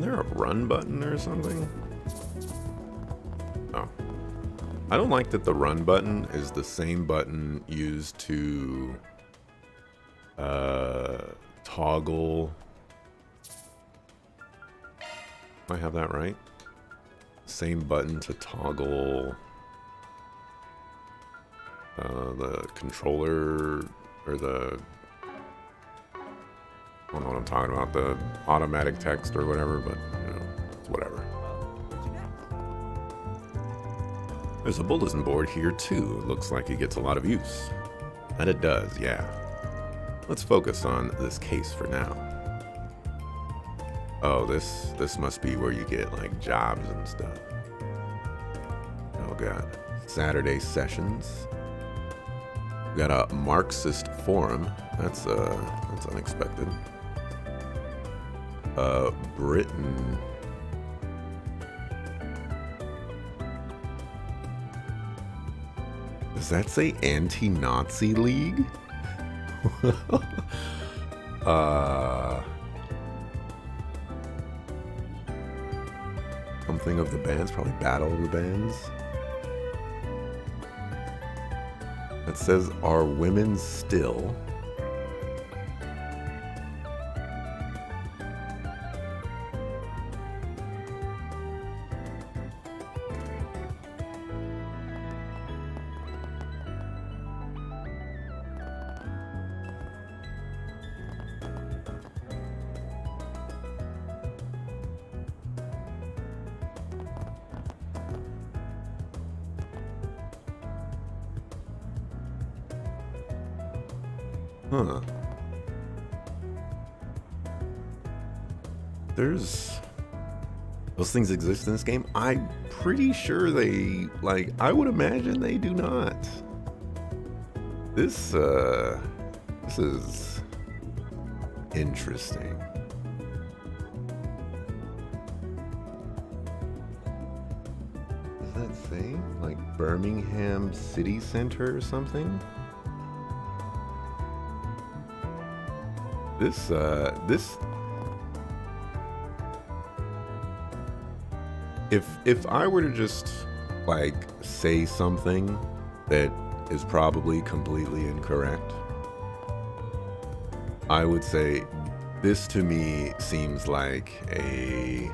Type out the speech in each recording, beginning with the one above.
Isn't there a run button or something? Oh. I don't like that the run button is the same button used to toggle. Do I have that right? Same button to toggle the controller or the, I don't know what I'm talking about, the automatic text or whatever, but you know, it's whatever. There's a bulletin board here too. It looks like it gets a lot of use. And it does, yeah. Let's focus on this case for now. Oh, this must be where you get like jobs and stuff. Oh god. Saturday sessions. We got a Marxist forum. That's unexpected. Britain. Does that say anti-Nazi league? Something of the bands, probably Battle of the Bands. It says, are women still? Huh. Those things exist in this game? I'm pretty sure they, like, I would imagine they do not. This is interesting. Does that say, like, Birmingham City Center or something? This if I were to just like say something that is probably completely incorrect, I would say this to me seems like a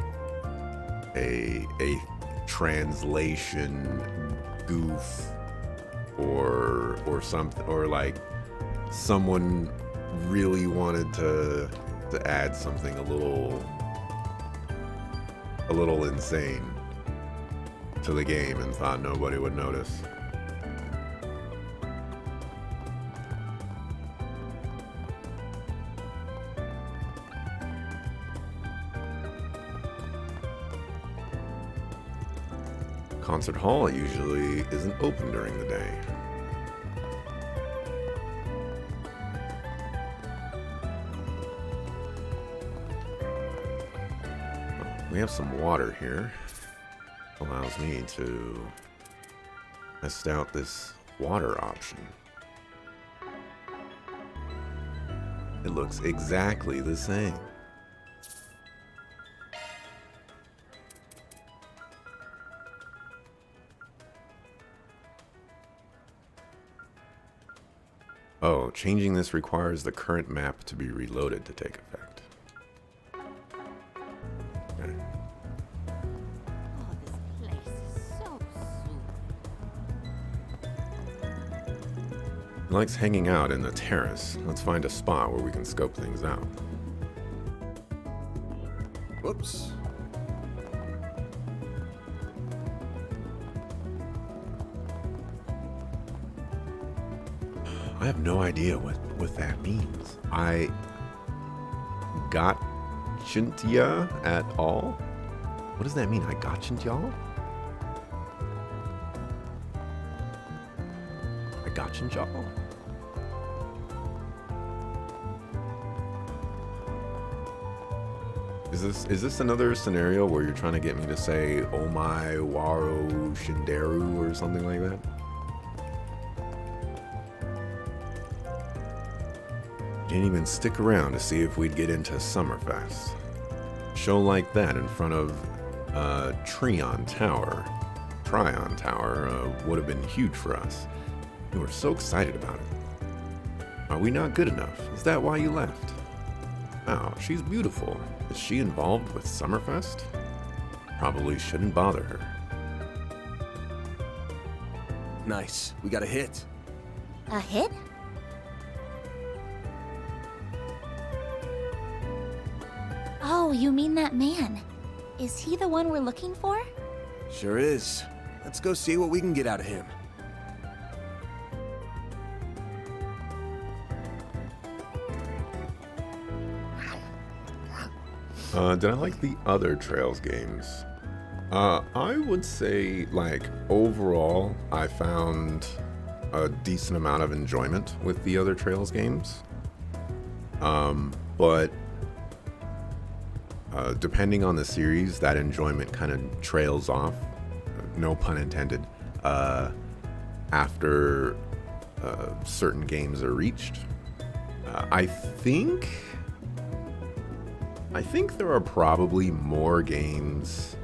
translation goof or something, or like someone really wanted to add something a little insane to the game and thought nobody would notice. Concert hall usually isn't open during the day. We have some water here. Allows me to test out this water option. It looks exactly the same. Oh, changing this requires the current map to be reloaded to take effect. Okay. Oh, this place is so He likes hanging out in the terrace. Let's find a spot where we can scope things out. Whoops. I have no idea what that means. I gotchant ya at all? What does that mean? I gotchant y'all? I gotchant y'all? Is this another scenario where you're trying to get me to say "Oh my waro shinderu" or something like that? Didn't even stick around to see if we'd get into Summerfest. show like that in front of Tryon Tower would have been huge for us. We were so excited about it. Are we not good enough? Is that why you left? Wow, she's beautiful. Is she involved with Summerfest? Probably shouldn't bother her. Nice. We got a hit. A hit? Oh, you mean that man. Is he the one we're looking for? Sure is. Let's go see what we can get out of him. Did I like the other Trails games? I would say, like, overall, I found a decent amount of enjoyment with the other Trails games. But depending on the series, that enjoyment kind of trails off, no pun intended, after certain games are reached. I think there are probably more games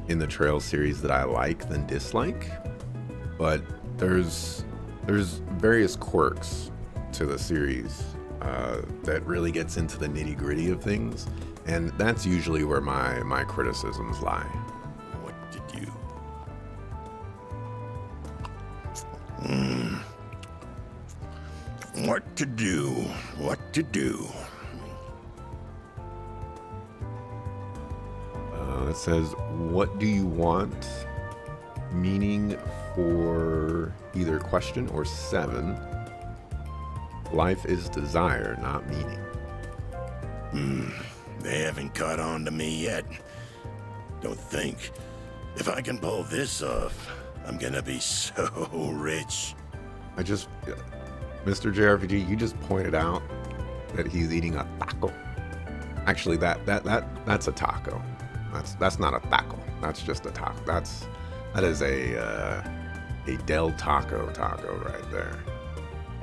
in the Trails series that I like than dislike, but there's various quirks to the series that really gets into the nitty-gritty of things, and that's usually where my criticisms lie. What to do? What to do? What to do? It says, what do you want? Meaning for either question or 7. Life is desire, not meaning. They haven't caught on to me yet. Don't think. If I can pull this off, I'm gonna be so rich. Mr. JRPG, you just pointed out that he's eating a taco. Actually, that's a taco. That's not a taco. That's just a taco. That is a Del Taco right there.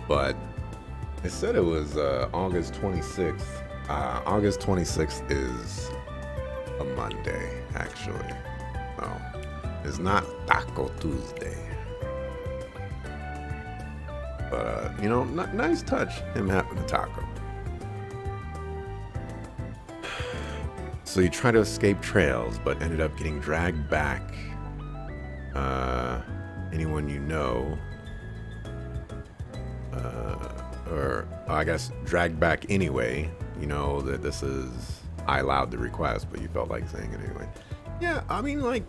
But it said it was August 26th. August 26th is a Monday, actually. No, it's not Taco Tuesday. But nice touch, him having a taco. So you try to escape Trails, but ended up getting dragged back. Anyone you know, or I guess dragged back anyway. You know that this is, I allowed the request, but you felt like saying it anyway. Yeah, I mean, like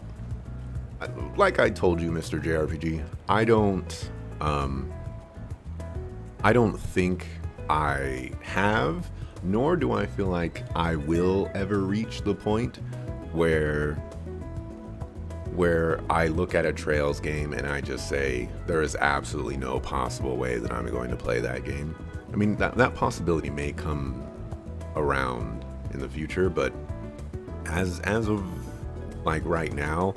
I told you, Mr. JRPG, I don't think I have, nor do I feel like I will ever reach the point where I look at a Trails game and I just say, there is absolutely no possible way that I'm going to play that game. I mean, that possibility may come around in the future, but as of like right now,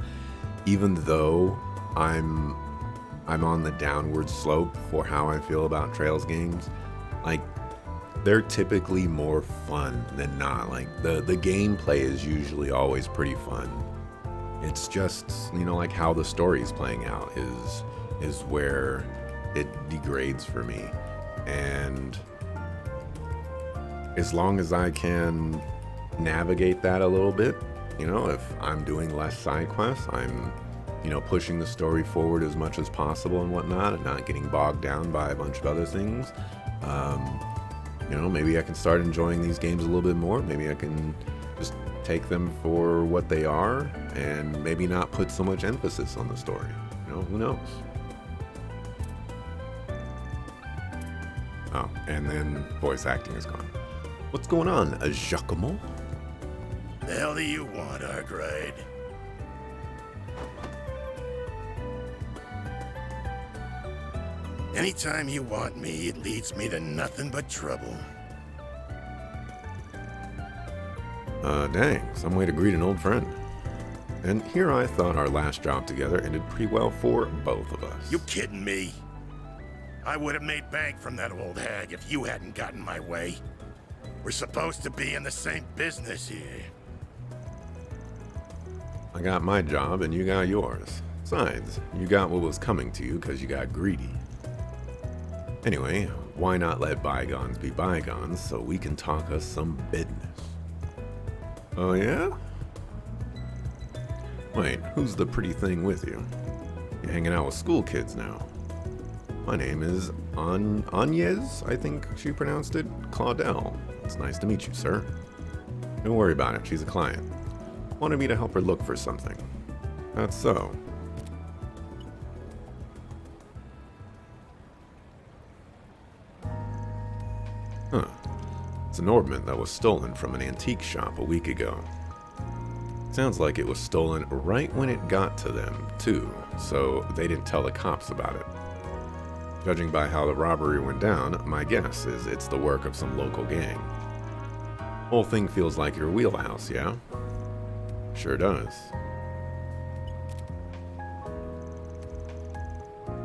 even though I'm on the downward slope for how I feel about Trails games, like, they're typically more fun than not. Like, the gameplay is usually always pretty fun. It's just, like how the story's playing out is where it degrades for me. And as long as I can navigate that a little bit, if I'm doing less side quests, I'm, pushing the story forward as much as possible and whatnot, and not getting bogged down by a bunch of other things. Maybe I can start enjoying these games a little bit more. Maybe I can just take them for what they are and maybe not put so much emphasis on the story. Who knows? Oh, and then voice acting is gone. What's going on, Giacomo? The hell do you want, Arkwright? Anytime you want me, it leads me to nothing but trouble. Dang, some way to greet an old friend. And here I thought our last job together ended pretty well for both of us. You kidding me? I would have made bank from that old hag if you hadn't gotten my way. We're supposed to be in the same business here. I got my job and you got yours. Besides, you got what was coming to you because you got greedy. Anyway, why not let bygones be bygones so we can talk us some business? Oh yeah? Wait, who's the pretty thing with you? You're hanging out with school kids now. My name is Agnes, I think she pronounced it. Claudel. It's nice to meet you, sir. Don't worry about it, she's a client. Wanted me to help her look for something. That's so. Huh. It's an ornament that was stolen from an antique shop a week ago. Sounds like it was stolen right when it got to them, too, so they didn't tell the cops about it. Judging by how the robbery went down, my guess is it's the work of some local gang. Whole thing feels like your wheelhouse, yeah? Sure does.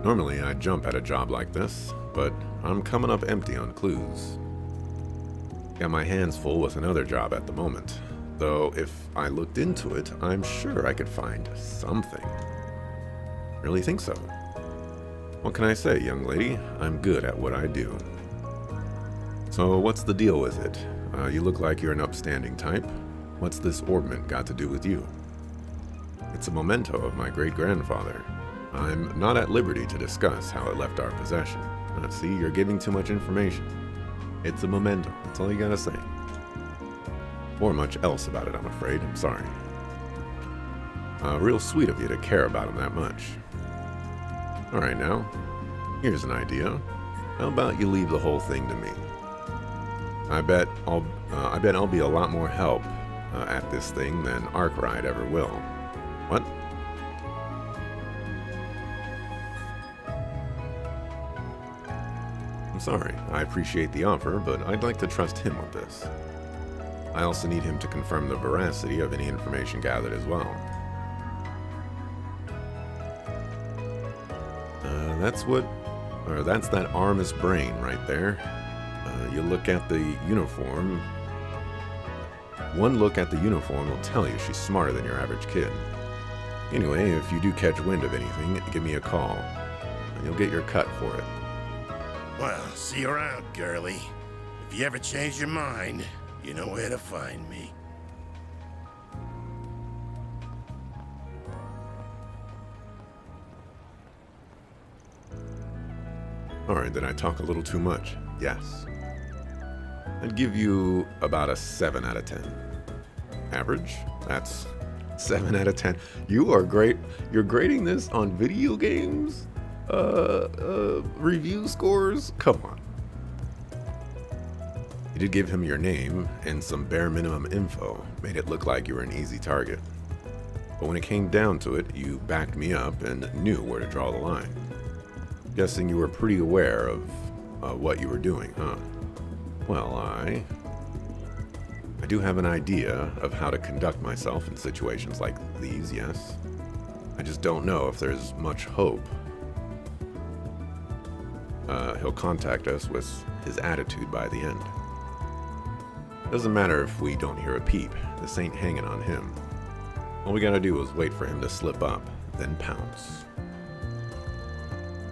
Normally I'd jump at a job like this, but I'm coming up empty on clues. Got my hands full with another job at the moment, though if I looked into it, I'm sure I could find something. Really think so? What can I say, young lady? I'm good at what I do. So what's the deal with it? You look like you're an upstanding type. What's this ornament got to do with you? It's a memento of my great-grandfather. I'm not at liberty to discuss how it left our possession. See, you're giving too much information. It's a memento. That's all you gotta say. Or much else about it, I'm afraid. I'm sorry. Real sweet of you to care about him that much. Alright now, here's an idea. How about you leave the whole thing to me? I bet I'll be a lot more help at this thing than Arkwright ever will. What? I'm sorry. I appreciate the offer, but I'd like to trust him with this. I also need him to confirm the veracity of any information gathered as well. That's that Armis brain right there. You look at the uniform. One look at the uniform will tell you she's smarter than your average kid. Anyway, if you do catch wind of anything, give me a call. You'll get your cut for it. Well, see you around, girlie. If you ever change your mind, you know where to find me. Alright, did I talk a little too much? Yes. I'd give you about a 7 out of 10. Average? That's 7 out of 10. You are great. You're grading this on video games? Review scores? Come on. You did give him your name and some bare minimum info. Made it look like you were an easy target. But when it came down to it, you backed me up and knew where to draw the line. Guessing you were pretty aware of what you were doing, huh? Well, I do have an idea of how to conduct myself in situations like these, yes. I just don't know if there's much hope. He'll contact us with his attitude by the end. Doesn't matter if we don't hear a peep. This ain't hanging on him. All we gotta do is wait for him to slip up, then pounce.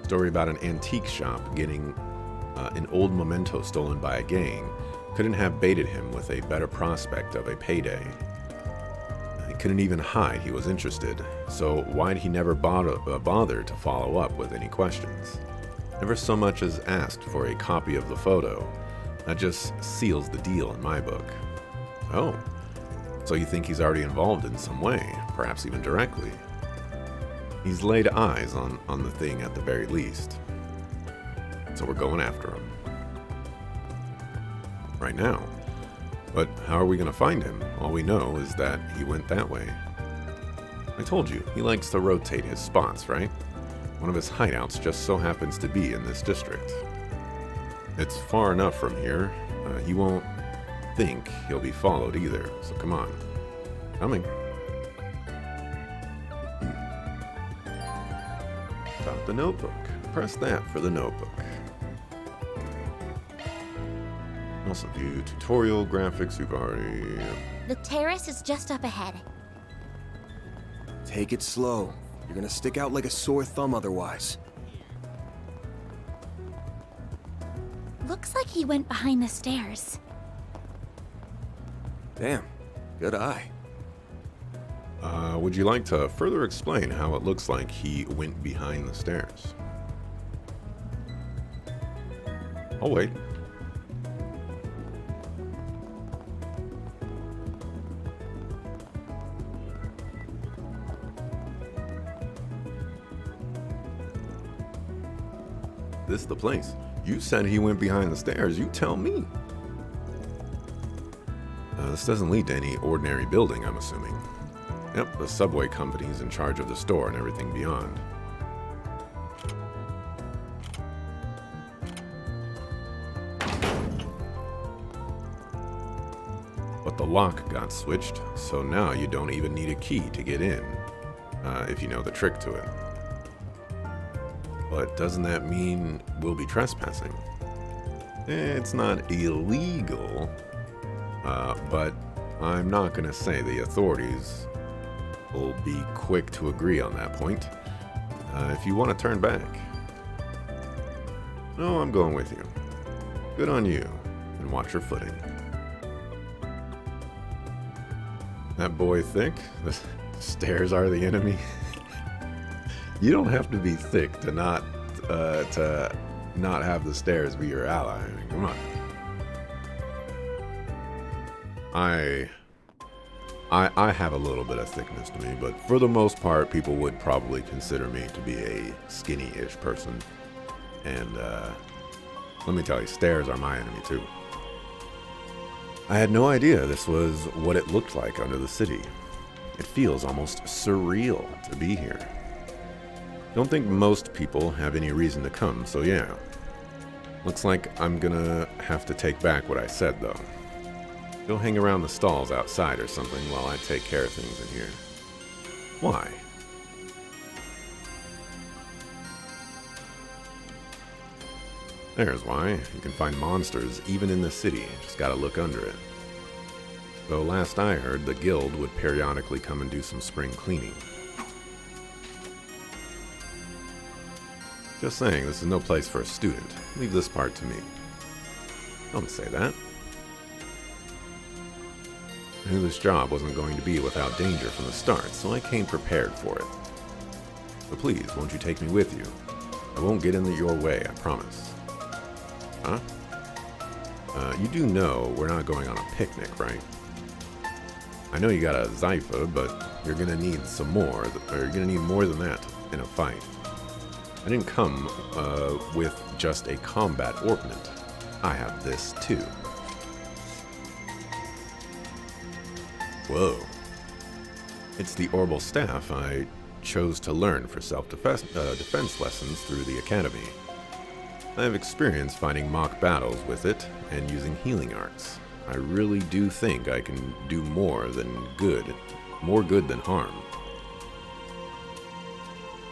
Story about an antique shop getting an old memento stolen by a gang couldn't have baited him with a better prospect of a payday. He couldn't even hide he was interested, so why'd he never bother to follow up with any questions? Never so much as asked for a copy of the photo. That just seals the deal in my book. Oh, so you think he's already involved in some way, perhaps even directly? He's laid eyes on the thing at the very least. So we're going after him. Right now. But how are we going to find him? All we know is that he went that way. I told you, he likes to rotate his spots, right? One of his hideouts just so happens to be in this district. It's far enough from here. He won't think he'll be followed either, so come on. Coming. Got the notebook. Press that for the notebook. Also view tutorial graphics. You've already... The terrace is just up ahead. Take it slow. You're gonna stick out like a sore thumb otherwise. Looks like he went behind the stairs. Damn, good eye. Would you like to further explain how it looks like he went behind the stairs? I'll wait. This is the place. You said he went behind the stairs. You tell me. This doesn't lead to any ordinary building, I'm assuming. Yep, the subway company's in charge of the store and everything beyond. But the lock got switched, so now you don't even need a key to get in, if you know the trick to it. But doesn't that mean we'll be trespassing? It's not illegal, but I'm not going to say the authorities will be quick to agree on that point. If you want to turn back. No, I'm going with you. Good on you, and watch your footing. That boy thick? The stairs are the enemy? You don't have to be thick to not have the stairs be your ally. I mean, come on. I have a little bit of thickness to me, but for the most part, people would probably consider me to be a skinny-ish person. And let me tell you, stairs are my enemy too. I had no idea this was what it looked like under the city. It feels almost surreal to be here. Don't think most people have any reason to come, so yeah. Looks like I'm gonna have to take back what I said, though. Go hang around the stalls outside or something while I take care of things in here. Why? There's why. You can find monsters even in the city, just gotta look under it. Though last I heard, the guild would periodically come and do some spring cleaning. Just saying, this is no place for a student. Leave this part to me. Don't say that. I knew this job wasn't going to be without danger from the start, so I came prepared for it. So please, won't you take me with you? I won't get in your way, I promise. Huh? You do know we're not going on a picnic, right? I know you got a Zypha, but you're gonna need some more, or you're gonna need more than that in a fight. I didn't come with just a combat ornament. I have this too. Whoa. It's the Orbital Staff I chose to learn for self-defense lessons through the Academy. I have experience fighting mock battles with it and using healing arts. I really do think I can do more good than harm.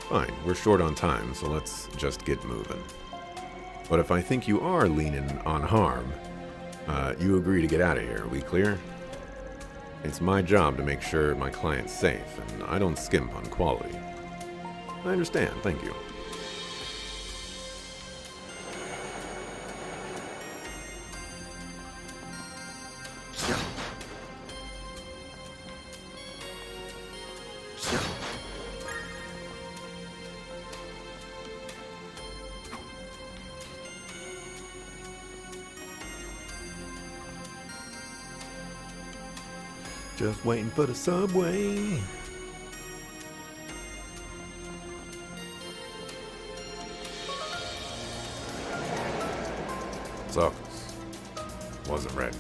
Fine, we're short on time, so let's just get moving. But if I think you are leaning on harm, you agree to get out of here, we clear? It's my job to make sure my client's safe, and I don't skimp on quality. I understand, thank you. Just waiting for the subway. So, wasn't ready.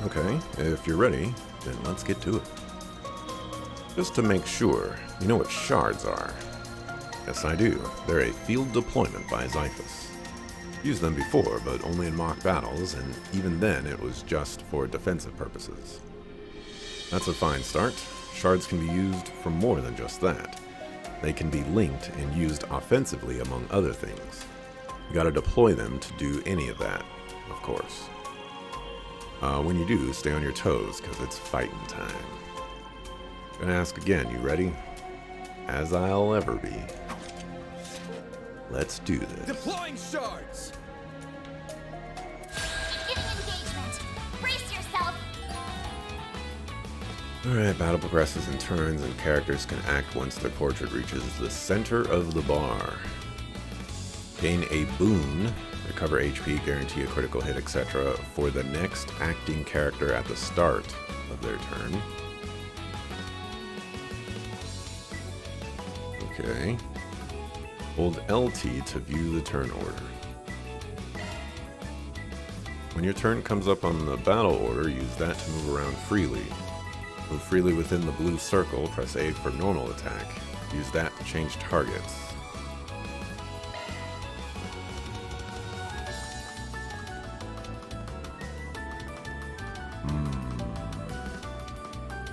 Okay, if you're ready, then let's get to it. Just to make sure, you know what shards are? Yes, I do. They're a field deployment by Zyphus. Used them before, but only in mock battles, and even then it was just for defensive purposes. That's a fine start. Shards can be used for more than just that. They can be linked and used offensively, among other things. You gotta deploy them to do any of that, of course. When you do, stay on your toes, because it's fighting time. Gonna ask again, you ready? As I'll ever be. Let's do this. Deploying shards! Beginning engagement. Brace yourself. Alright, battle progresses in turns, and characters can act once their portrait reaches the center of the bar. Gain a boon, recover HP, guarantee a critical hit, etc. for the next acting character at the start of their turn. Okay. Hold LT to view the turn order. When your turn comes up on the battle order, use that to move around freely. Move freely within the blue circle, press A for normal attack. Use that to change targets.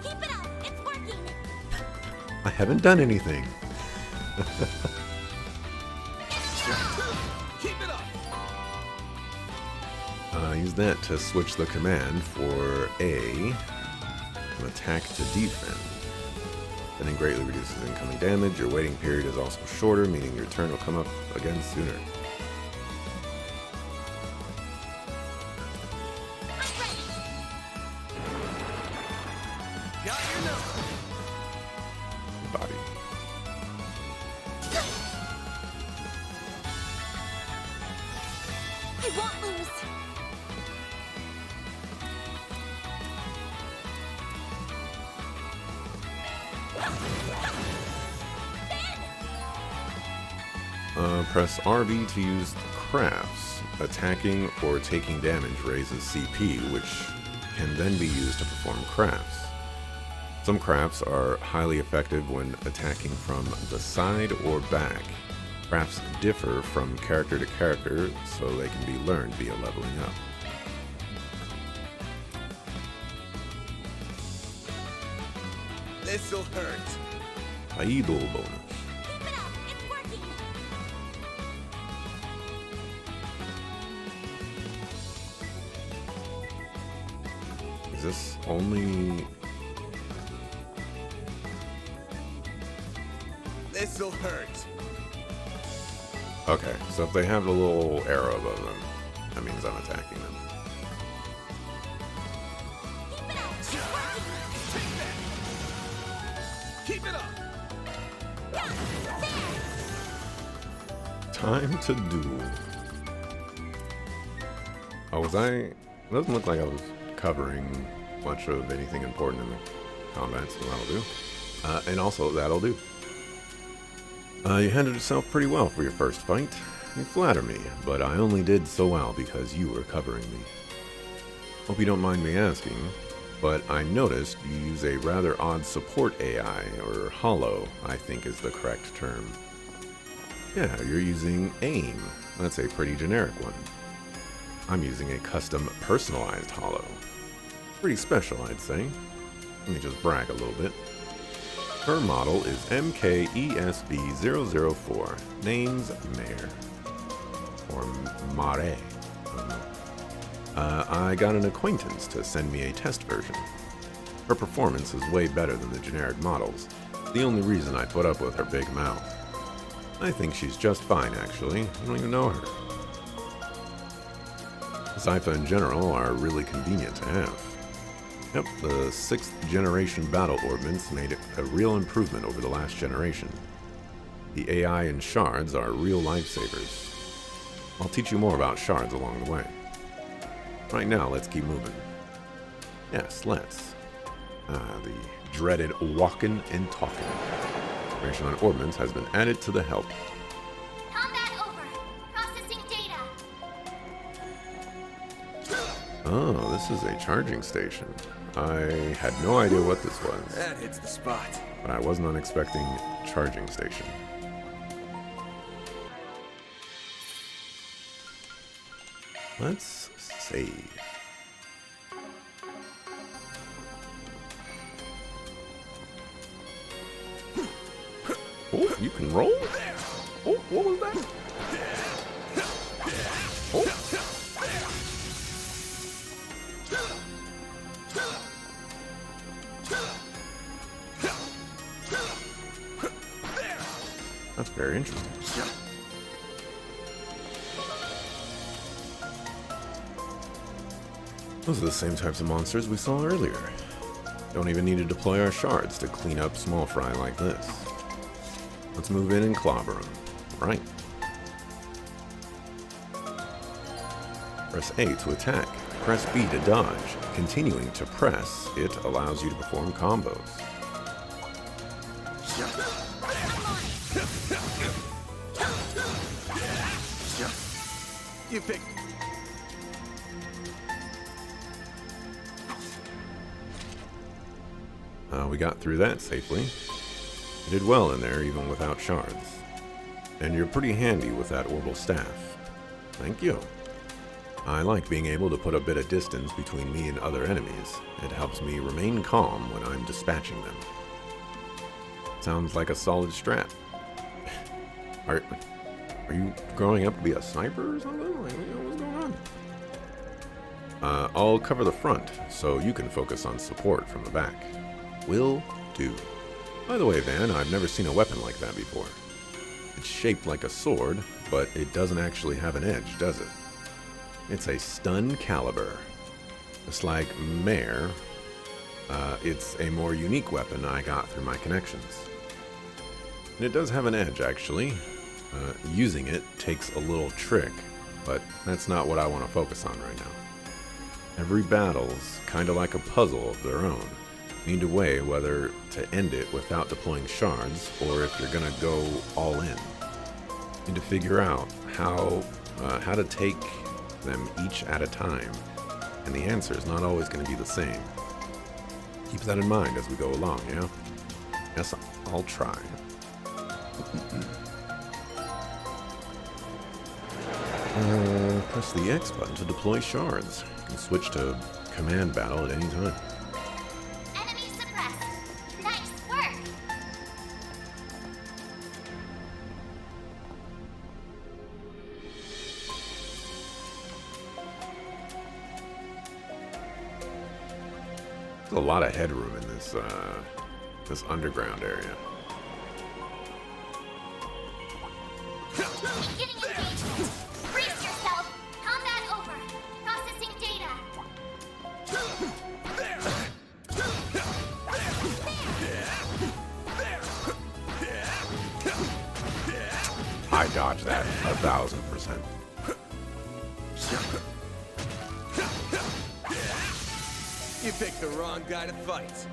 Keep it up. It's working. I haven't done anything. Keep it up! Use that to switch the command for A from attack to defend. Defending greatly reduces incoming damage. Your waiting period is also shorter, meaning your turn will come up again sooner. Got your number! Body. I won't lose. Press RB to use crafts. Attacking or taking damage raises CP, which can then be used to perform crafts. Some crafts are highly effective when attacking from the side or back. Crafts differ from character to character, so they can be learned via leveling up. This'll hurt. Idol bonus. Keep it up. It's working. Is this only... This'll hurt. Okay, so if they have the little arrow above them, that means I'm attacking them. Keep it up. It's working. Take that! Keep it up! Yeah, there. Time to duel. Oh, was I... It doesn't look like I was covering much of anything important in the combat, so that'll do. And also, that'll do. You handled yourself pretty well for your first fight. You flatter me, but I only did so well because you were covering me. Hope you don't mind me asking, but I noticed you use a rather odd support AI, or holo, I think is the correct term. Yeah, you're using AIM. That's a pretty generic one. I'm using a custom personalized holo. Pretty special, I'd say. Let me just brag a little bit. Her model is MKESB004. Name's Mare. Or Mare. I don't know. I got an acquaintance to send me a test version. Her performance is way better than the generic models. The only reason I put up with her big mouth. I think she's just fine, actually. I don't even know her. Sypha in general are really convenient to have. Yep, the 6th generation battle ordnance made a real improvement over the last generation. The AI and shards are real lifesavers. I'll teach you more about shards along the way. Right now, let's keep moving. Yes, let's. The dreaded walkin' and talkin'. Information on ordnance has been added to the help. Combat over. Processing data. Oh, this is a charging station. I had no idea what this was, That hits the spot. but I wasn't expecting charging station. Let's save. Oh, you can roll? Oh, what was that? Oh. That's very interesting. Those are the same types of monsters we saw earlier. Don't even need to deploy our shards to clean up small fry like this. Let's move in and clobber them. Right. Press A to attack. Press B to dodge. Continuing to press, it allows you to perform combos. You pick. We got through that safely. You did well in there, even without shards. And you're pretty handy with that orbital staff. Thank you. I like being able to put a bit of distance between me and other enemies. It helps me remain calm when I'm dispatching them. Sounds like a solid strat. Are you growing up to be a sniper or something? Like, what's going on? I'll cover the front, so you can focus on support from the back. Will do. By the way, Van, I've never seen a weapon like that before. It's shaped like a sword, but it doesn't actually have an edge, does it? It's a stun caliber. Just like Mare, it's a more unique weapon I got through my connections. And it does have an edge, actually. Using it takes a little trick, but that's not what I want to focus on right now. Every battle's kind of like a puzzle of their own. You need to weigh whether to end it without deploying shards, or if you're gonna go all in. You need to figure out how to take them each at a time, and the answer is not always going to be the same. Keep that in mind as we go along, yeah? Yes, I'll try. Press the X button to deploy shards. You can switch to command battle at any time. Enemy suppressed. Nice work. There's a lot of headroom in this this underground area. Beginning engagement. Brace yourself. Combat over. Processing data. I dodged that 1,000%. You picked the wrong guy to fight.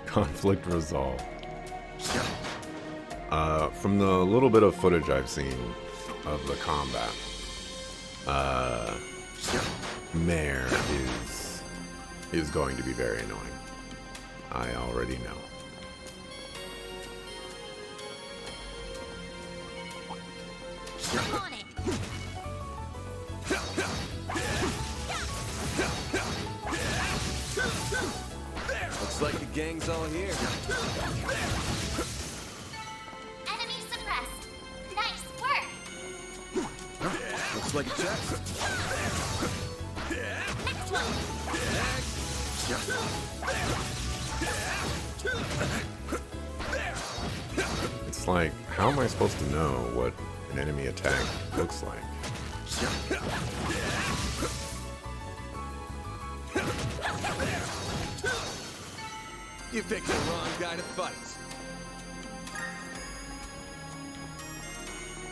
Conflict resolved. From the little bit of footage I've seen of the combat, Mare is going to be very annoying. I already know. I'm on it. Looks like the gang's all here. Enemy suppressed. Nice work. Looks like a chest. Next one. It's like, how am I supposed to know what an enemy attack looks like? You picked the wrong guy to fight.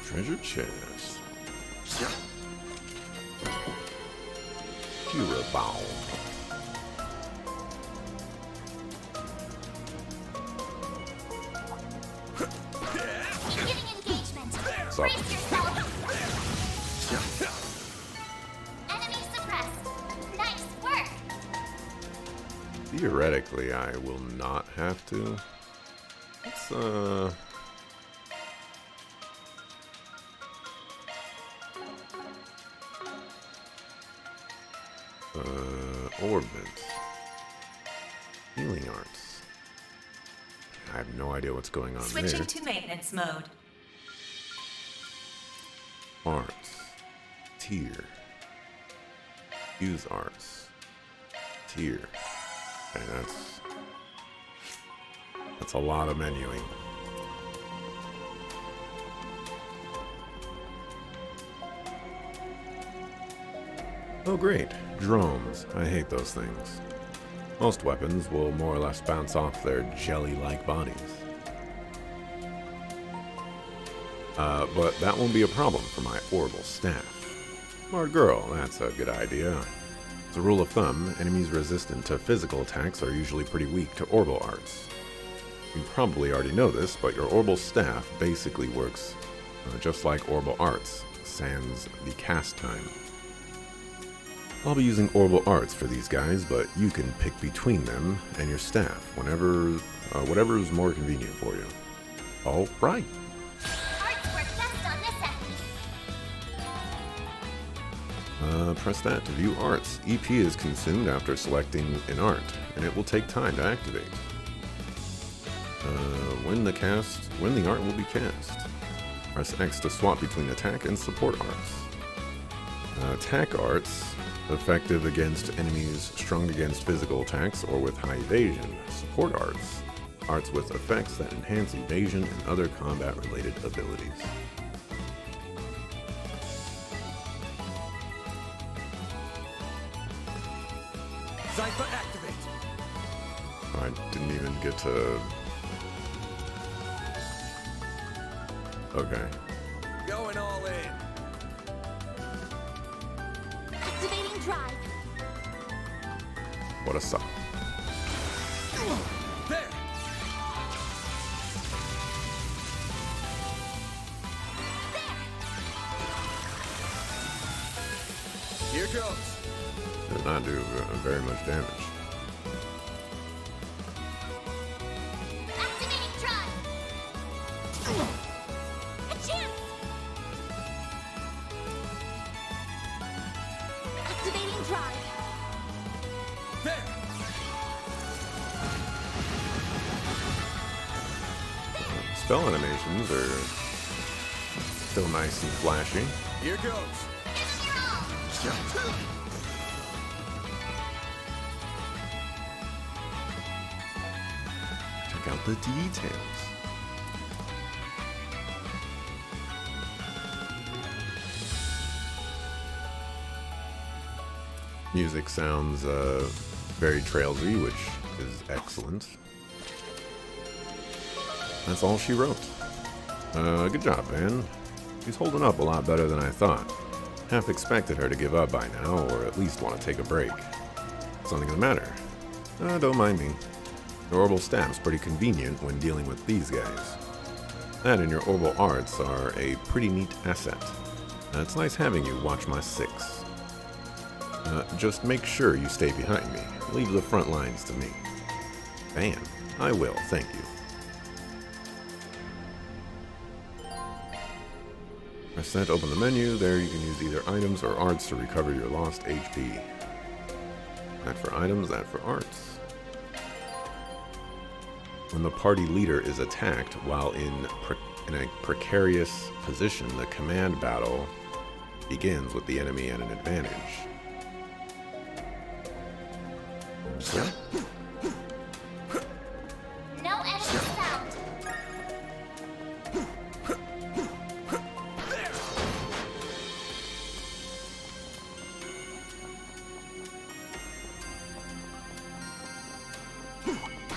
Treasure chest. Cura bomb. Beginning engagement. Sorry. Brace yourself. Enemy suppressed. Nice work. Theoretically, I will not have to. Let's, orbit. Healing arts. I have no idea what's going on Switching there. to maintenance mode. Arts. Tier. Use arts. Tier. Okay, that's a lot of menuing. Oh great, drones. I hate those things. Most weapons will more or less bounce off their jelly-like bodies. But that won't be a problem for my orbital staff. Smart girl, that's a good idea. As a rule of thumb, enemies resistant to physical attacks are usually pretty weak to orbital arts. You probably already know this, but your orbital staff basically works just like orbital arts, sans the cast time. I'll be using orbital arts for these guys, but you can pick between them and your staff whatever is more convenient for you. All right. Arts work best on this enemy. Press that to view arts. EP is consumed after selecting an art, and it will take time to activate. When the art will be cast. Press X to swap between attack and support arts. Attack arts, effective against enemies strong against physical attacks or with high evasion. Support arts, arts with effects that enhance evasion and other combat-related abilities. Cypher activate. I didn't even get to... Okay. Going all in. Activating drive. What a suck. There. Here goes. Did not do very much damage. Activating drive. A chance. Activating drive. There. Spell animations are still nice and flashy. Here goes. Check out the details. Music sounds very trailsy, which is excellent. That's all she wrote. Good job, Van. She's holding up a lot better than I thought. Half expected her to give up by now, or at least want to take a break. Something the matter? Don't mind me. Your orbital staff's pretty convenient when dealing with these guys. That and your orbital arts are a pretty neat asset. It's nice having you watch my six. Just make sure you stay behind me. Leave the front lines to me. Van, I will, thank you. Press that to open the menu. There you can use either items or arts to recover your lost HP. That for items, that for arts. When the party leader is attacked while in a precarious position, the command battle begins with the enemy at an advantage. Yeah. No enemies found.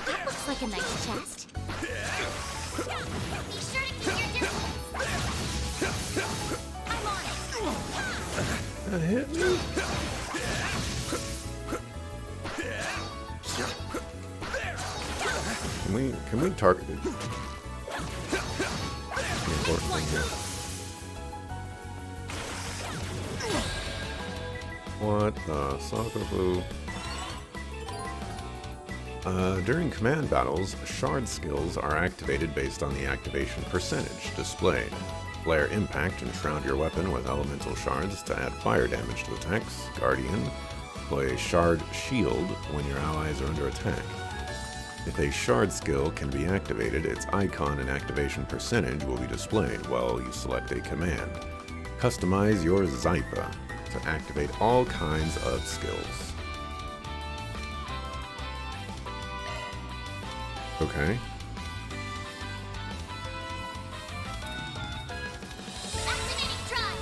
That looks like a nice chest. Be sure to keep your distance. I'm on it. That hit me. Can we target it? The important thing here. What the soccer. During command battles, shard skills are activated based on the activation percentage displayed. Flare impact and shroud your weapon with elemental shards to add fire damage to attacks. Guardian, deploy a shard shield when your allies are under attack. If a shard skill can be activated, its icon and activation percentage will be displayed while you select a command. Customize your Zypha to activate all kinds of skills. Okay. Activating drive.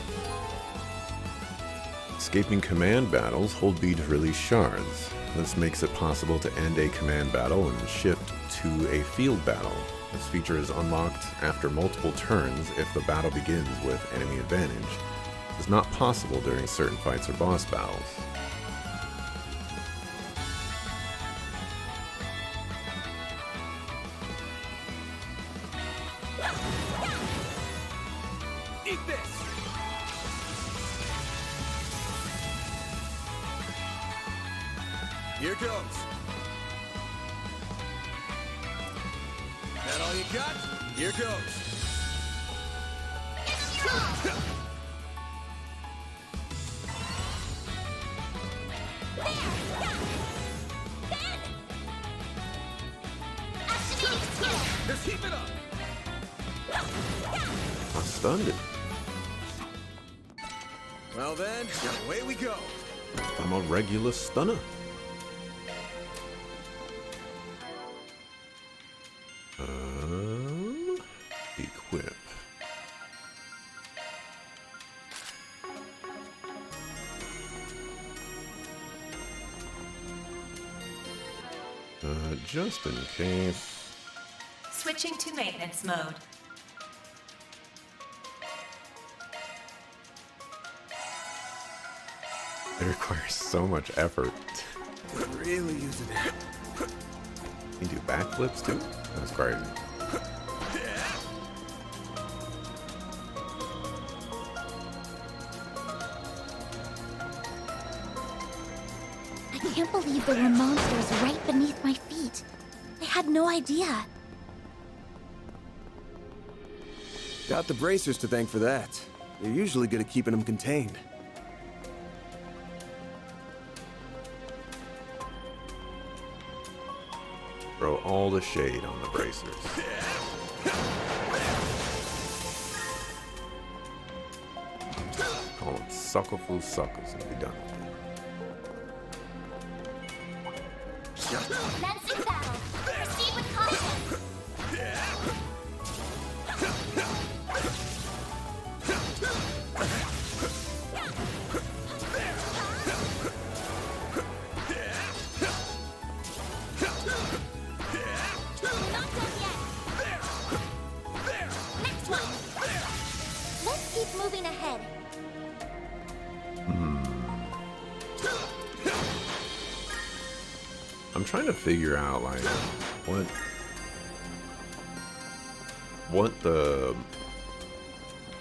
Escaping command battles, hold B to release shards. This makes it possible to end a command battle and shift to a field battle. This feature is unlocked after multiple turns if the battle begins with enemy advantage. It is not possible during certain fights or boss battles. Eat this! Here goes. That all you got? Here goes. Activating skill. Just keep it up. I stunned it. Well then, away we go. I'm a regular stunner. Equip. Just in case. Switching to maintenance mode. It requires so much effort. Really using it. You do backflips too? That's crazy. I can't believe there were monsters right beneath my feet. I had no idea. Got the bracers to thank for that. They're usually good at keeping them contained. Throw all the shade on the bracers. Call them suckerful suckers and be done with it. Commencing battle. Proceed with caution. Not done yet. Next one. Let's keep moving ahead. I'm trying to figure out like what the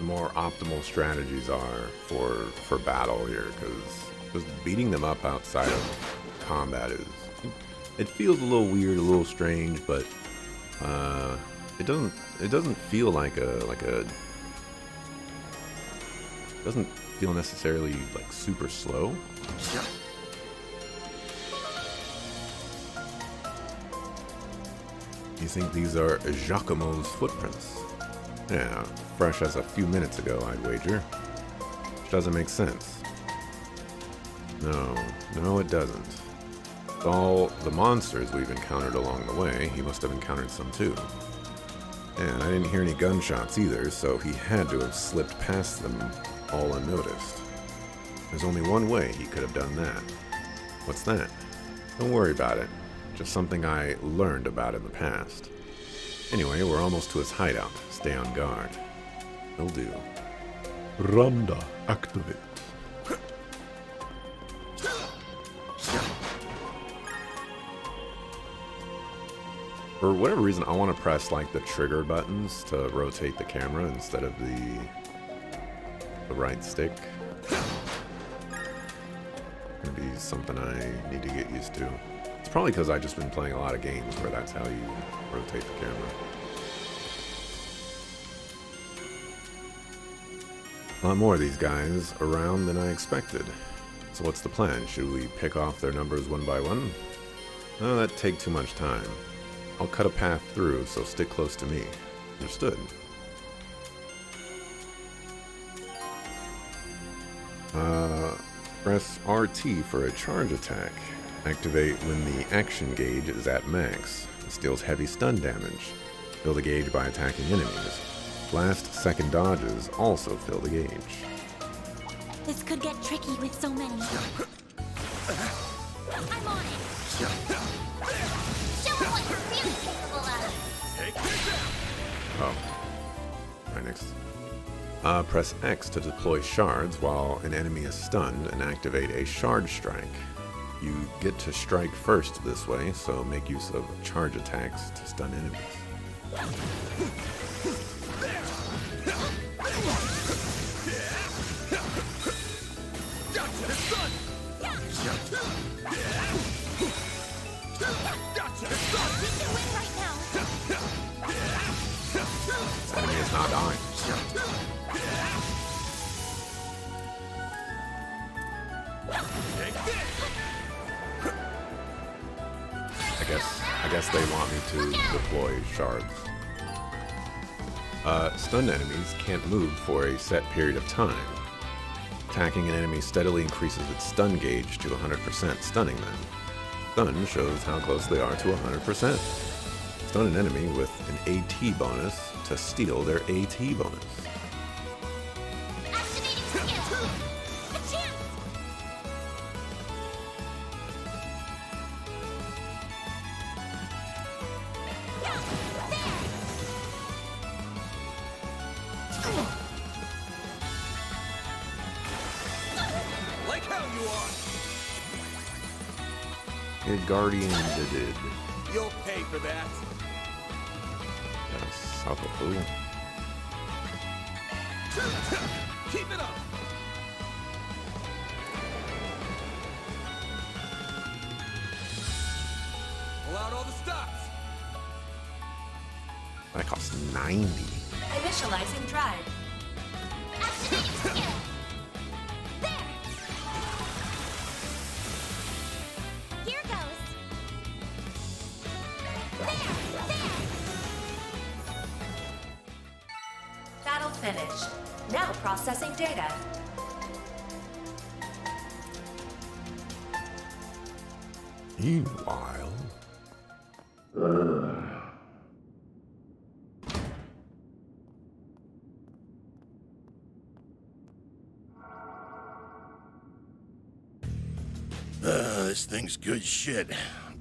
more optimal strategies are for battle here, because beating them up outside of combat it feels a little weird, a little strange, but it doesn't feel like a doesn't feel necessarily like super slow. You think these are Giacomo's footprints? Yeah, fresh as a few minutes ago, I'd wager. Which doesn't make sense. No, it doesn't. With all the monsters we've encountered along the way, he must have encountered some too. And I didn't hear any gunshots either, so he had to have slipped past them all unnoticed. There's only one way he could have done that. What's that? Don't worry about it. Just something I learned about in the past. Anyway, we're almost to his hideout. Stay on guard. Will do. Randa, activate. For whatever reason, I want to press like the trigger buttons to rotate the camera instead of the right stick. Gonna be something I need to get used to. It's probably because I've just been playing a lot of games where that's how you rotate the camera. A lot more of these guys around than I expected. So what's the plan? Should we pick off their numbers one by one? Oh, that'd take too much time. I'll cut a path through, so stick close to me. Understood. Press RT for a charge attack. Activate when the action gauge is at max. This deals heavy stun damage. Fill the gauge by attacking enemies. Last second dodges also fill the gauge. This could get tricky with so many. I'm on it. Show them what you're really capable of. Oh. Right next. Press X to deploy shards while an enemy is stunned and activate a shard strike. You get to strike first this way, so make use of charge attacks to stun enemies. Enemy is not dying. I guess they want me to deploy shards. Stunned enemies can't move for a set period of time. Attacking an enemy steadily increases its stun gauge to 100%, stunning them. Stun shows how close they are to 100%. Stun an enemy with an AT bonus to steal their AT bonus. Activating skill. A chance. Like how you are. A guardian did. You'll pay for that. Yes, South of Fool. Keep it up. Pull out all the stops. That costs 90. Initializing drive. Activating skill. There. Here goes. There. Battle finished. Now processing data. Meanwhile... This thing's good shit,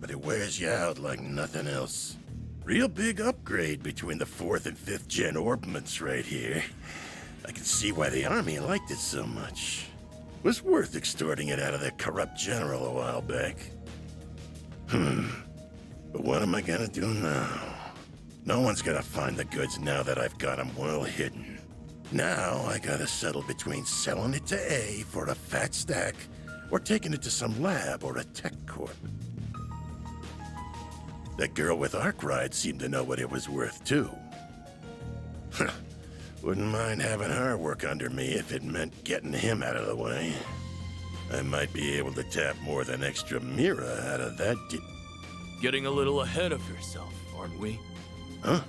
but it wears you out like nothing else. Real big upgrade between the 4th and 5th gen orbments right here. I can see why the army liked it so much. Was worth extorting it out of that corrupt general a while back. But what am I gonna do now? No one's gonna find the goods now that I've got them well hidden. Now I gotta settle between selling it to A for a fat stack or taking it to some lab or a tech corp. That girl with Arkwright seemed to know what it was worth, too. Wouldn't mind having her work under me if it meant getting him out of the way. I might be able to tap more than extra Mira out of that Getting a little ahead of yourself, aren't we? Huh?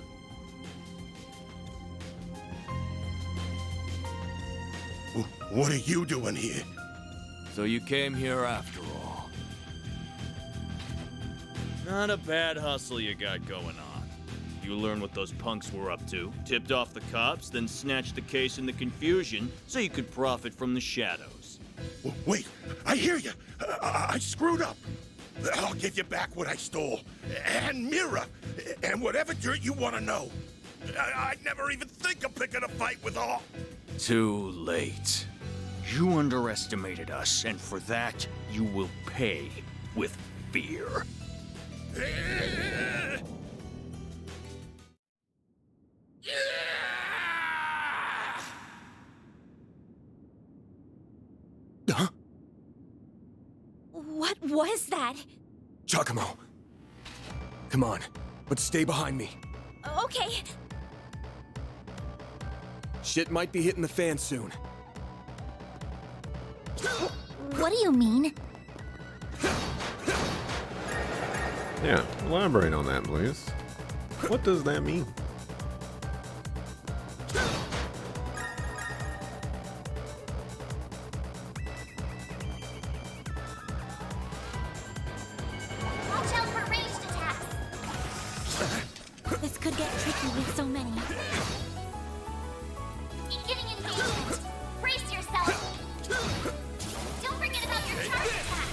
What are you doing here? So you came here after all. Not a bad hustle you got going on. You learned what those punks were up to, tipped off the cops, then snatched the case in the confusion so you could profit from the shadows. Wait, I hear you. I screwed up. I'll give you back what I stole. And Mira. And whatever dirt you want to know. I'd never even think of picking a fight with all... Too late. You underestimated us, and for that, you will pay with fear. Huh? What was that? Giacomo. Come on, but stay behind me. Okay. Shit might be hitting the fan soon. What do you mean? Yeah, elaborate on that, please. What does that mean? Watch out for ranged attacks. This could get tricky with so many. Beginning engagement. Brace yourself. Don't forget about your charge attack.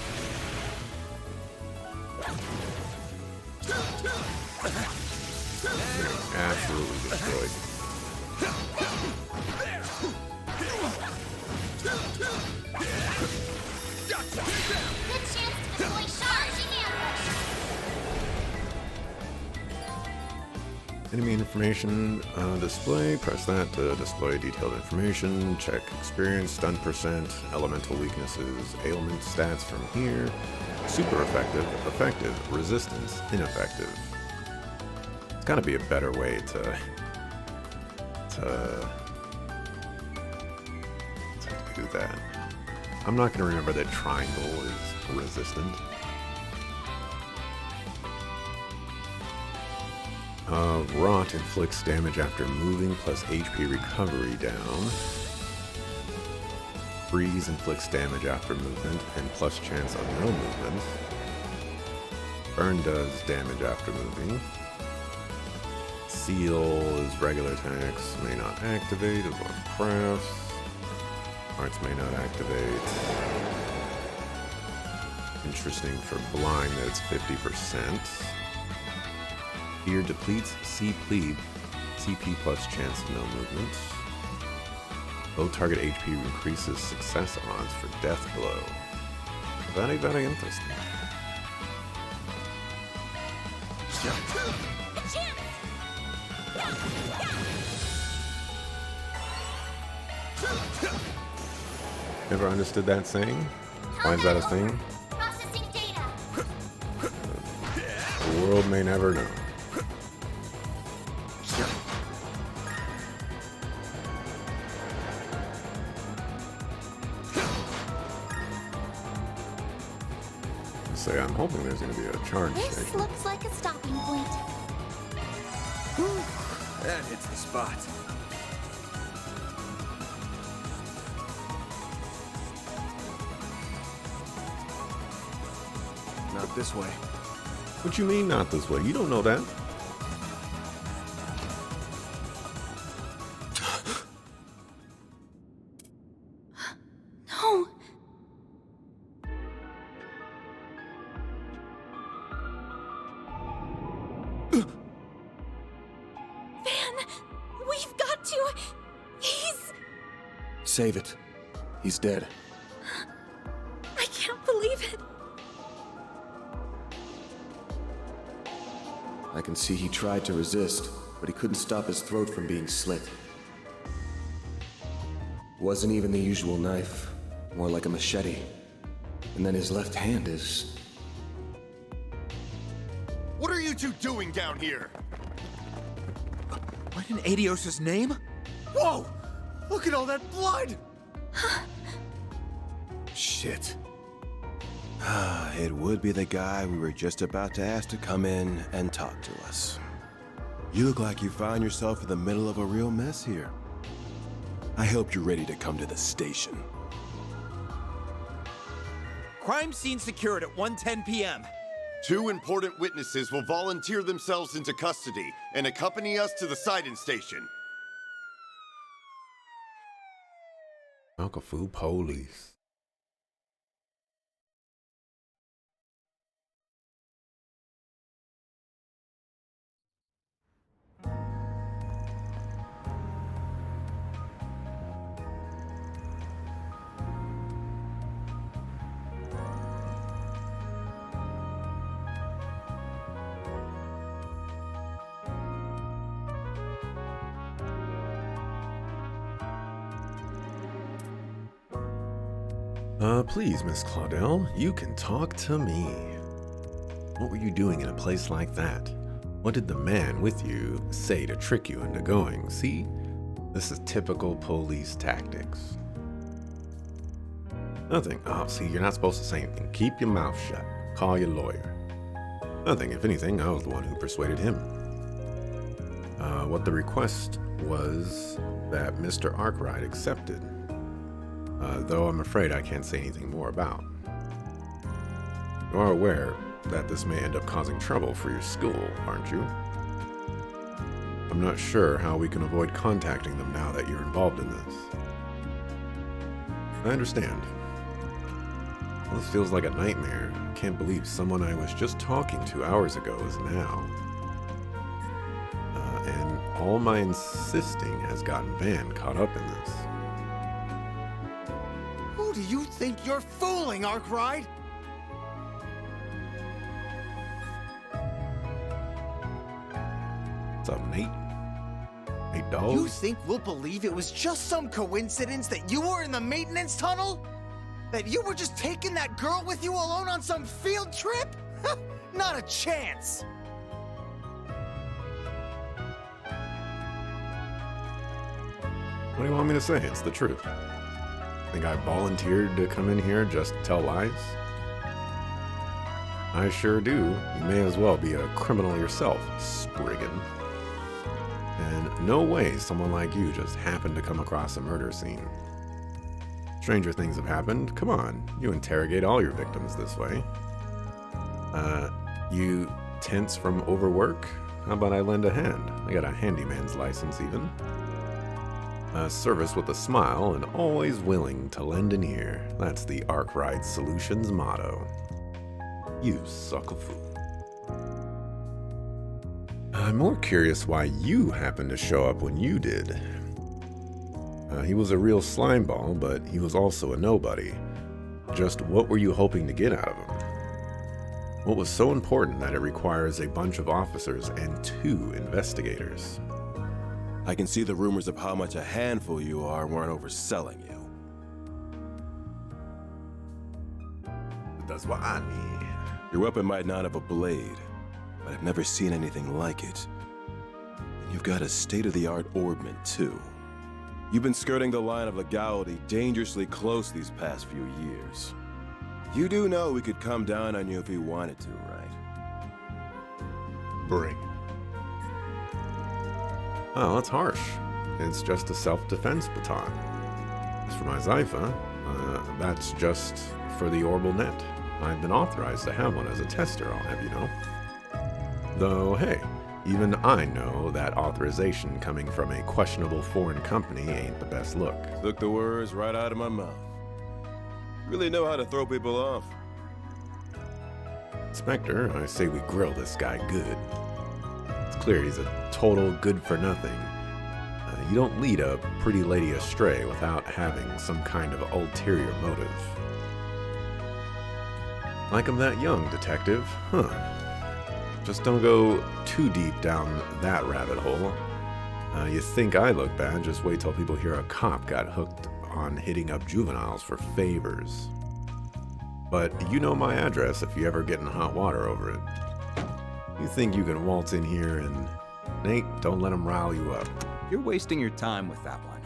Absolutely destroyed. Good chance to deploy charging ambush. Enemy information display. Press that to display detailed information. Check experience, stun percent, elemental weaknesses, ailment stats from here. Super effective, effective, resistance, ineffective. It's got to be a better way to do that. I'm not going to remember that triangle is resistant. Rot inflicts damage after moving plus HP recovery down. Freeze inflicts damage after movement and plus chance of no movement. Burn does damage after moving. Seal is regular attacks, may not activate as one crafts. Arts may not activate. Interesting for blind that it's 50%. Fear depletes CP plus chance of no movement. Low target HP increases success odds for death blow. Very, very interesting. Never understood that saying? Why is that a thing? Processing data. The world may never know. Say, I'm hoping there's going to be a charge This station. looks like a stopping point. That hits the spot. Not this way. What you mean not this way? You don't know that. No. Van, we've got to. He's. Save it. He's dead. I can't believe it. I can see he tried to resist, but he couldn't stop his throat from being slit. Wasn't even the usual knife, more like a machete. And then his left hand is... What are you two doing down here? What in Adios' name? Whoa! Look at all that blood! Shit. It would be the guy we were just about to ask to come in and talk to us. You look like you find yourself in the middle of a real mess here. I hope you're ready to come to the station. Crime scene secured at 1:10 p.m. 2 important witnesses will volunteer themselves into custody and accompany us to the sighting station. Alkafu police. Please, Miss Claudel, you can talk to me. What were you doing in a place like that? What did the man with you say to trick you into going? See? This is typical police tactics. Nothing. Oh, see, you're not supposed to say anything. Keep your mouth shut. Call your lawyer. Nothing. If anything, I was the one who persuaded him. What the request was that Mr. Arkwright accepted, though I'm afraid I can't say anything more about. You are aware that this may end up causing trouble for your school, aren't you? I'm not sure how we can avoid contacting them now that you're involved in this. I understand. Well, this feels like a nightmare. I can't believe someone I was just talking to hours ago is now. And all my insisting has gotten Van caught up in this. Who do you think you're fooling, Arkwright? What's up, Nate? Nate Dog? You think we'll believe it was just some coincidence that you were in the maintenance tunnel? That you were just taking that girl with you alone on some field trip? Not a chance! What do you want me to say? It's the truth. Think I volunteered to come in here just to tell lies? I sure do. You may as well be a criminal yourself, Spriggan. And no way someone like you just happened to come across a murder scene. Stranger things have happened. Come on, you interrogate all your victims this way. You tense from overwork? How about I lend a hand? I got a handyman's license even. A service with a smile and always willing to lend an ear. That's the Arkwright Solutions motto. You sucker fool. I'm more curious why you happened to show up when you did. He was a real slimeball, but he was also a nobody. Just what were you hoping to get out of him? What was so important that it requires a bunch of officers and 2 investigators? I can see the rumors of how much a handful you are weren't overselling you. That's what I need. Your weapon might not have a blade, but I've never seen anything like it. And you've got a state-of-the-art orbment, too. You've been skirting the line of legality dangerously close these past few years. You do know we could come down on you if we wanted to, right? Bring. Oh, that's harsh. It's just a self-defense baton. As for my Zypha, that's just for the Orbital Net. I've been authorized to have one as a tester, I'll have you know. Though, hey, even I know that authorization coming from a questionable foreign company ain't the best look. Took the words right out of my mouth. Really know how to throw people off. Inspector, I say we grill this guy good. It's clear he's a total good-for-nothing. You don't lead a pretty lady astray without having some kind of ulterior motive. Like I'm that young, detective, huh? Just don't go too deep down that rabbit hole. You think I look bad, just wait till people hear a cop got hooked on hitting up juveniles for favors. But you know my address if you ever get in hot water over it. You think you can waltz in here and... Nate, don't let him rile you up. You're wasting your time with that one.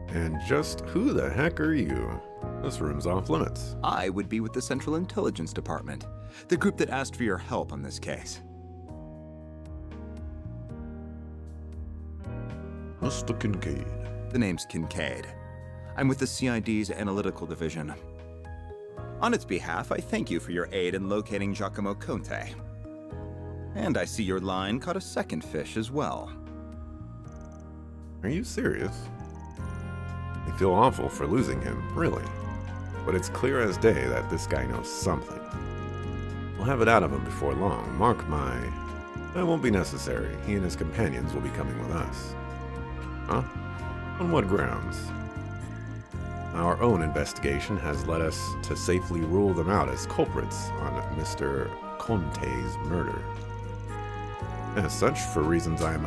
And just who the heck are you? This room's off limits. I would be with the Central Intelligence Department, the group that asked for your help on this case. Mr. Kincaid. The name's Kincaid. I'm with the CID's Analytical Division. On its behalf, I thank you for your aid in locating Giacomo Conte. And I see your line caught a second fish as well. Are you serious? I feel awful for losing him, really. But it's clear as day that this guy knows something. We'll have it out of him before long. Mark my... That won't be necessary. He and his companions will be coming with us. Huh? On what grounds? Our own investigation has led us to safely rule them out as culprits on Mr. Conte's murder. As such, for reasons I am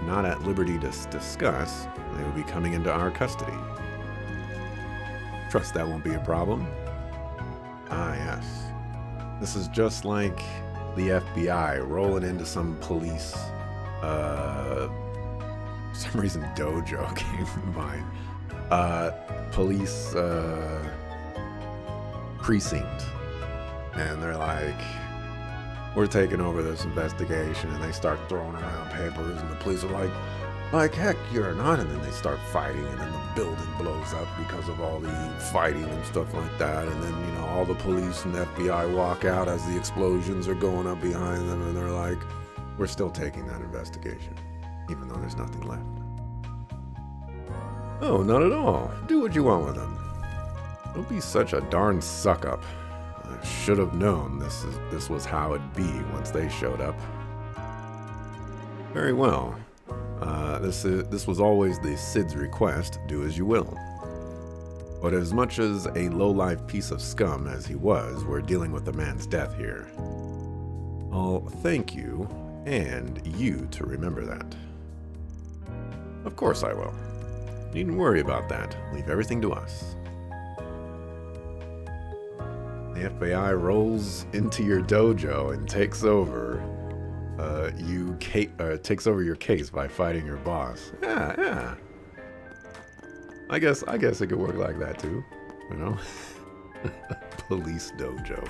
not at liberty to discuss, they will be coming into our custody. Trust that won't be a problem? Ah, yes. This is just like the FBI rolling into some police, for some reason dojo came to mind. Police, precinct. And they're like, we're taking over this investigation, and they start throwing around papers, and the police are like, heck, you're not. And then they start fighting, and then the building blows up because of all the fighting and stuff like that. And then, you know, all the police and the FBI walk out as the explosions are going up behind them, and they're like, we're still taking that investigation, even though there's nothing left. Oh, not at all. Do what you want with them. Don't be such a darn suck-up. I should have known this was how it'd be once they showed up. Very well. This was always the Sid's request, do as you will. But as much as a low-life piece of scum as he was, we're dealing with the man's death here. I'll thank you, and you to remember that. Of course I will. Needn't worry about that. Leave everything to us. The FBI rolls into your dojo and takes over takes over your case by fighting your boss. Yeah. I guess it could work like that too, you know? Police dojo.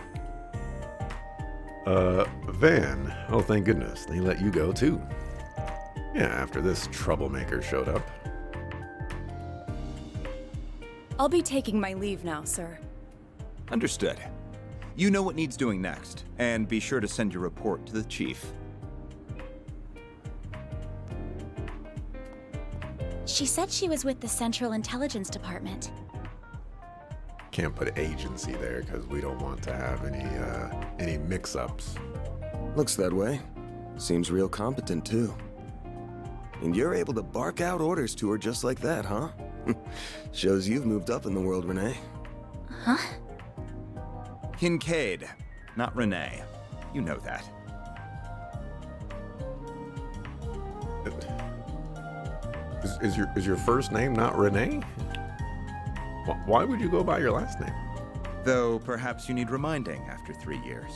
Van. Oh, thank goodness. They let you go too. Yeah, after this troublemaker showed up. I'll be taking my leave now, sir. Understood. You know what needs doing next, and be sure to send your report to the chief. She said she was with the Central Intelligence Department. Can't put agency there because we don't want to have any mix-ups. Looks that way. Seems real competent, too. And you're able to bark out orders to her just like that, huh? Shows you've moved up in the world, Renee. Huh? Kincaid, not Renee. You know that. Is your first name not Renee? Why would you go by your last name? Though perhaps you need reminding after 3 years.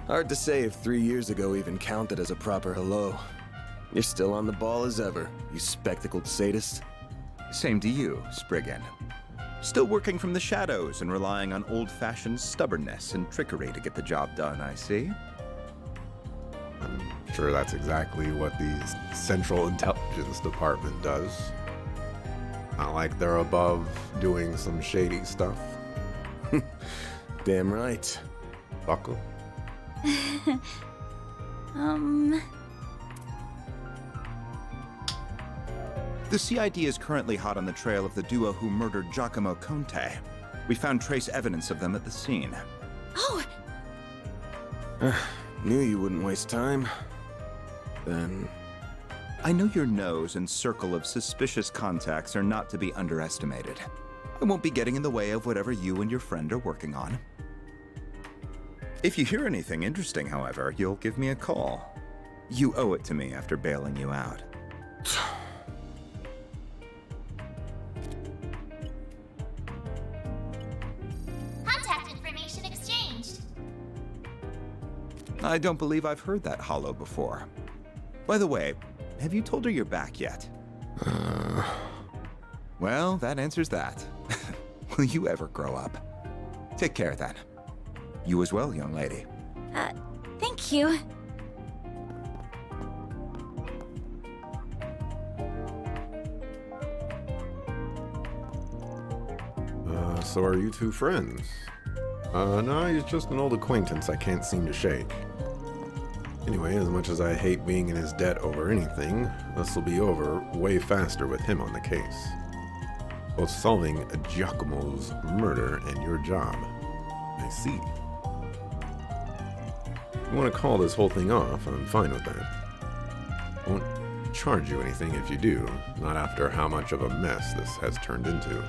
Hard to say if 3 years ago even counted as a proper hello. You're still on the ball as ever, you spectacled sadist. Same to you, Spriggan. Still working from the shadows and relying on old-fashioned stubbornness and trickery to get the job done, I see. I'm sure that's exactly what the Central Intelligence Department does. Not like they're above doing some shady stuff. Damn right. Buckle. The CID is currently hot on the trail of the duo who murdered Giacomo Conte. We found trace evidence of them at the scene. Oh! Knew you wouldn't waste time. Then... I know your nose and circle of suspicious contacts are not to be underestimated. I won't be getting in the way of whatever you and your friend are working on. If you hear anything interesting, however, you'll give me a call. You owe it to me after bailing you out. Contact information exchanged. I don't believe I've heard that hollow before. By the way, have you told her you're back yet? Well, that answers that. Will you ever grow up? Take care, then. You as well, young lady. Thank you. So are you two friends? No, he's just an old acquaintance I can't seem to shake. Anyway, as much as I hate being in his debt over anything, this will be over way faster with him on the case. Both solving Giacomo's murder and your job. I see. If you want to call this whole thing off, I'm fine with that. Won't charge you anything if you do, not after how much of a mess this has turned into.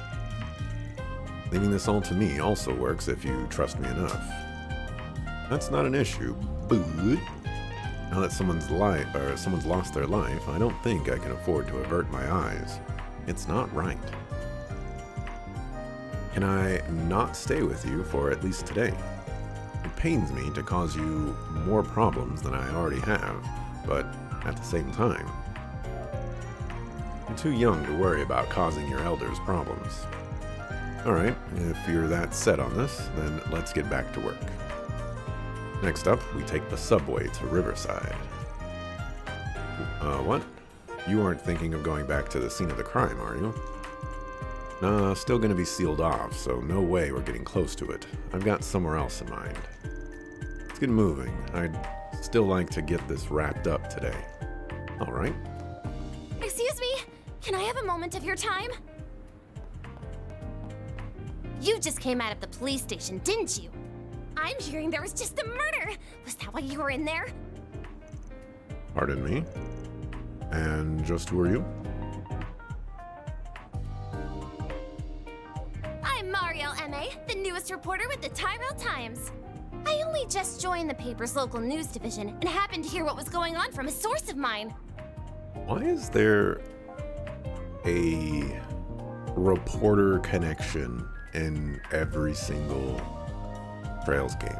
Leaving this all to me also works if you trust me enough. That's not an issue, but now that someone's lost their life, I don't think I can afford to avert my eyes. It's not right. Can I not stay with you for at least today? It pains me to cause you more problems than I already have, but at the same time, you're too young to worry about causing your elders problems. Alright, if you're that set on this, then let's get back to work. Next up, we take the subway to Riverside. What? You aren't thinking of going back to the scene of the crime, are you? Nah, still gonna be sealed off, so no way we're getting close to it. I've got somewhere else in mind. Let's get moving. I'd still like to get this wrapped up today. Alright. Excuse me, can I have a moment of your time? You just came out of the police station, didn't you? I'm hearing there was just a murder. Was that why you were in there? Pardon me? And just who are you? I'm Mariel M.A., the newest reporter with the Tyrell Times. I only just joined the paper's local news division and happened to hear what was going on from a source of mine. Why is there a reporter connection in every single Trails game?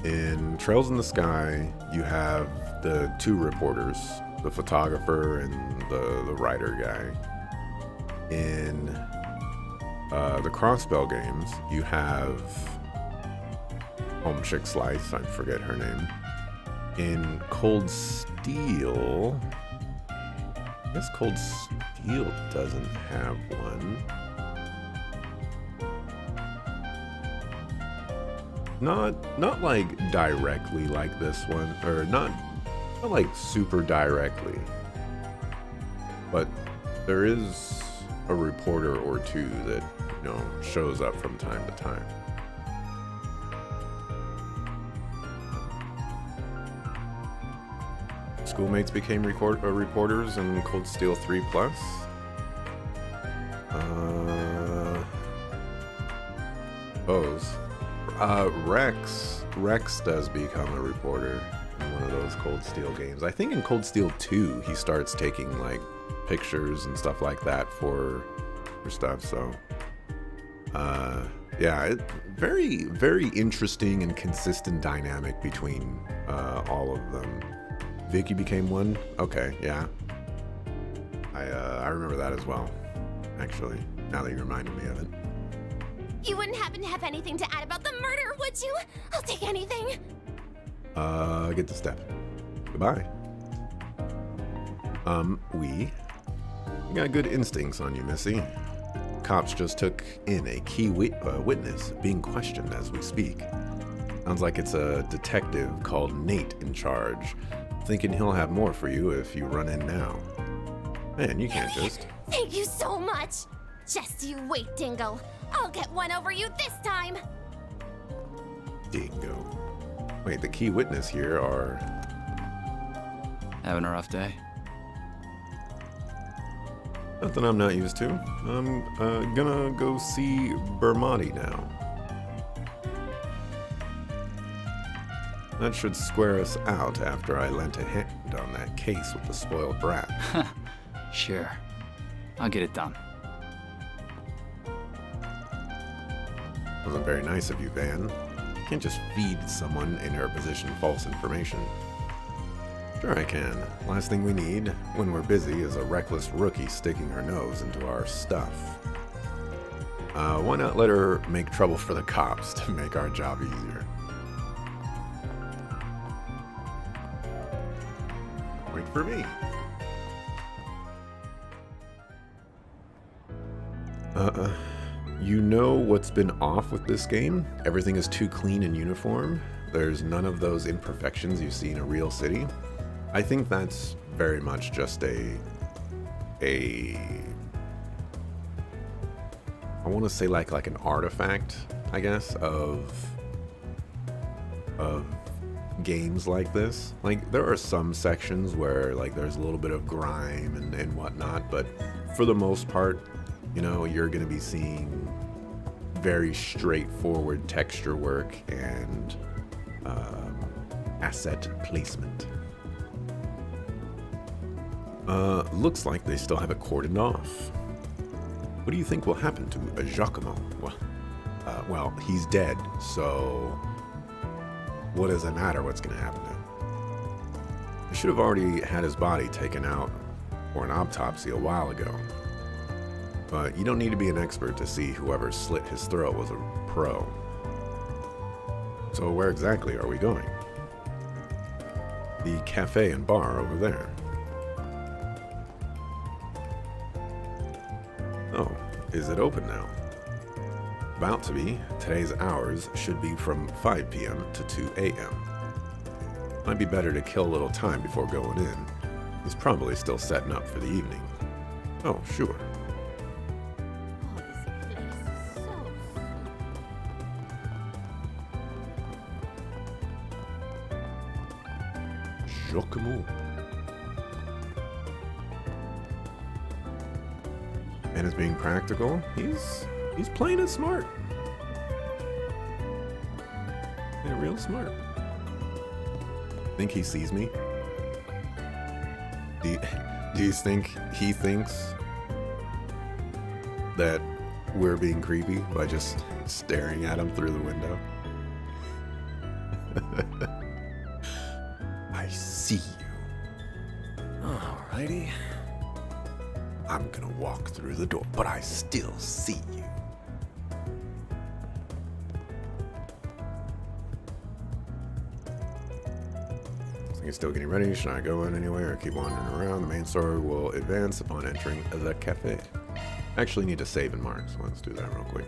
In Trails in the Sky, you have the two reporters, the photographer and the writer guy. In the Crossbell games, you have Home Chick Slice, I forget her name. In Cold Steel, I guess Cold Steel doesn't have one. Not like directly like this one, or not like super directly, but there is a reporter or two that, you know, shows up from time to time. Schoolmates became reporters in Cold Steel 3 Plus. Suppose. Rex does become a reporter in one of those Cold Steel games. I think in Cold Steel 2 he starts taking like pictures and stuff like that for stuff. So yeah, very, very interesting and consistent dynamic between all of them. Vicky became one. Okay, yeah. I remember that as well, actually, now that you reminded me of it. You wouldn't happen to have anything to add about the murder, would you? I'll take anything. Get the step. Goodbye. We got good instincts on you, Missy. Cops just took in a key witness being questioned as we speak. Sounds like it's a detective called Nate in charge. Thinking he'll have more for you if you run in now. Man, you can't just... Thank you so much. Just you wait, Dingo. I'll get one over you this time. Dingo. Wait, the key witness here are... Having a rough day? Nothing I'm not used to. I'm gonna go see Bermotti now. That should square us out after I lent a hand on that case with the spoiled brat. Sure. I'll get it done. Wasn't very nice of you, Van. You can't just feed someone in her position false information. Sure I can. Last thing we need, when we're busy, is a reckless rookie sticking her nose into our stuff. Why not let her make trouble for the cops to make our job easier? Wait for me. You know what's been off with this game? Everything is too clean and uniform. There's none of those imperfections you see in a real city. I think that's very much just I want to say like an artifact, I guess, of games like this. Like, there are some sections where like there's a little bit of grime and whatnot, but for the most part, you know, you're going to be seeing very straightforward texture work and asset placement. Looks like they still have it cordoned off. What do you think will happen to Giacomo? Well, he's dead, so what does it matter what's going to happen to him? I should have already had his body taken out for an autopsy a while ago. But you don't need to be an expert to see whoever slit his throat was a pro. So where exactly are we going? The cafe and bar over there. Oh, is it open now? About to be. Today's hours should be from 5 p.m. to 2 a.m. Might be better to kill a little time before going in. He's probably still setting up for the evening. Oh, sure. Oh, this place is so Giacomo. And as being practical, he's playing it smart. Yeah, real smart. Think he sees me? Do you think he thinks that we're being creepy by just staring at him through the window? I see you. Alrighty. I'm gonna walk through the door, but I still see you. He's still getting ready. Should I go in anyway or keep wandering around? The main story will advance upon entering the cafe. Actually need to save and mark, so let's do that real quick.